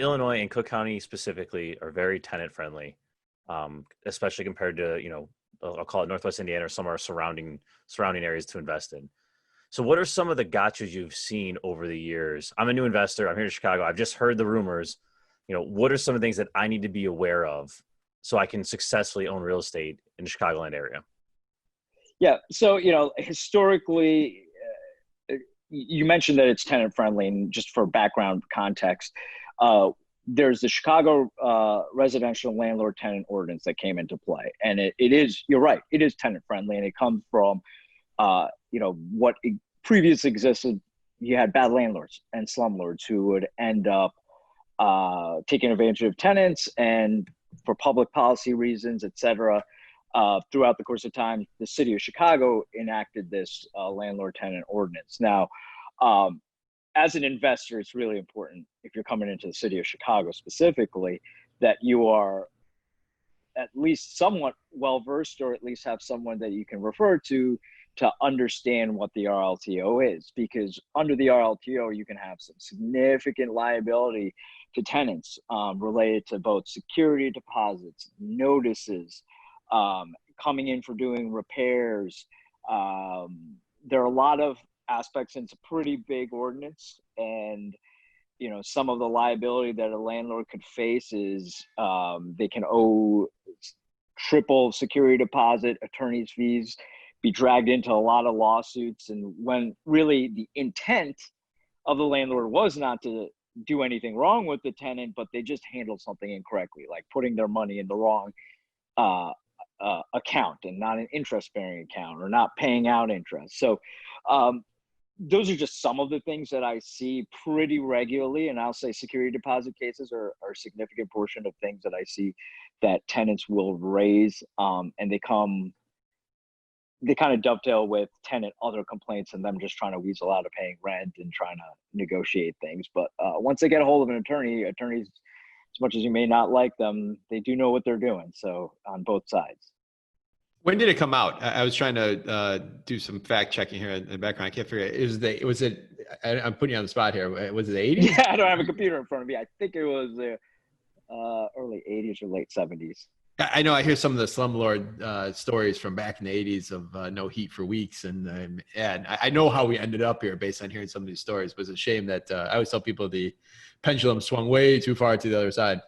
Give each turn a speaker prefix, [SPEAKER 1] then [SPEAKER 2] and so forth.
[SPEAKER 1] Illinois and Cook County specifically are very tenant friendly, especially compared to, I'll call it Northwest Indiana or some of our surrounding areas to invest in. So what are some of the gotchas you've seen over the years? I'm a new investor. I'm here in Chicago. I've just heard the rumors. What are some of the things that I need to be aware of so I can successfully own real estate in the Chicagoland area?
[SPEAKER 2] Yeah. So, historically, you mentioned that it's tenant friendly, and just for background context, there's the Chicago residential landlord tenant ordinance that came into play. And it is, you're right, it is tenant friendly, and it comes from, what previously existed. You had bad landlords and slumlords who would end up taking advantage of tenants, and for public policy reasons, et cetera. Throughout the course of time, the city of Chicago enacted this landlord tenant ordinance. Now, as an investor, it's really important, if you're coming into the city of Chicago specifically, that you are at least somewhat well-versed, or at least have someone that you can refer to understand what the RLTO is. Because under the RLTO, you can have some significant liability to tenants related to both security deposits, notices, coming in for doing repairs. There are a lot of aspects, and it's a pretty big ordinance. And, some of the liability that a landlord could face is they can owe triple security deposit, attorney's fees, be dragged into a lot of lawsuits. And when really the intent of the landlord was not to do anything wrong with the tenant, but they just handled something incorrectly, like putting their money in the wrong account and not an interest-bearing account, or not paying out interest. So those are just some of the things that I see pretty regularly. And I'll say security deposit cases are a significant portion of things that I see that tenants will raise. And they kind of dovetail with tenant other complaints and them just trying to weasel out of paying rent and trying to negotiate things. But once they get a hold of an attorneys, as much as you may not like them, they do know what they're doing. So on both sides.
[SPEAKER 3] When did it come out? I was trying to do some fact checking here in the background. I can't figure it. I'm putting you on the spot here. Was it the 80s?
[SPEAKER 2] Yeah, I don't have a computer in front of me. I think it was early 80s or late 70s.
[SPEAKER 3] I know I hear some of the slumlord stories from back in the 80s of no heat for weeks. And I know how we ended up here based on hearing some of these stories. But it's a shame that I always tell people the pendulum swung way too far to the other side.